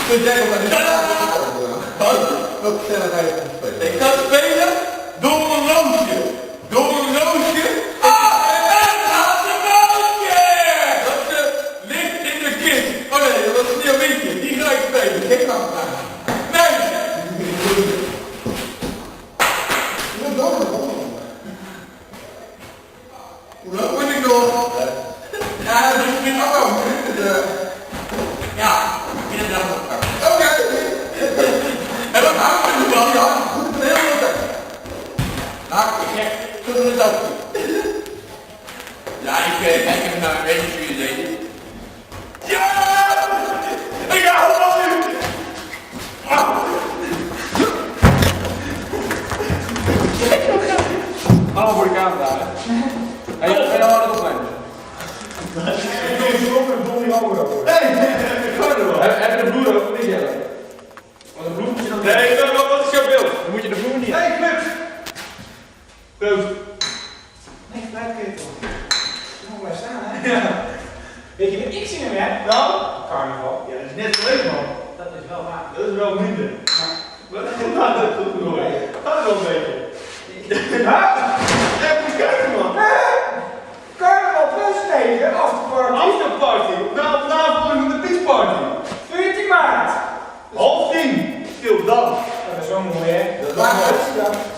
Dus jij nog maar niet. Welke sneller ga je spelen? Ik ga spelen door een roosje. Door een roosje. Het gaat een roosje! Dat ligt in de kist. Oh nee, dat was een Sneeuwwitje. Die ga ik spelen. Geen kant naar. Nee! Je moet door. Hoe lang moet ik nog? Ja, dat is niet afkomen. Ja, inderdaad. Oké. En dan gaan we nu wel, ja. Goed, ik ben heel goed. Nou, ik kunnen we het ook. Ja, ik heb naar een beetje idee. Ja! Ik hou van u! Allemaal voor de camera, hè? En je gaat het opnemen. Heb je de bloed ook niet hebben? Want de bloed moet je dan... Nee, wat is jouw beeld? Dan moet je de bloed niet Nee, Clubs! Clubs. Nee, blijf even. Nog blijf staan, hè? Ja. Weet je wat ik zin in heb? Nou? Carnaval. Ja, dat is net geleerd, man. Dat is wel waar. Dat is wel minder. Maar dat gaat het goed door. Gaat het wel een beetje. Ja? Even kijken, man. Carnaval plus 9, afterparty. Afterparty. Na volgende de beachparty. 14 maart. 9:30. Stil dan. Dat is wel mooi, hè? Dat is wel mooi.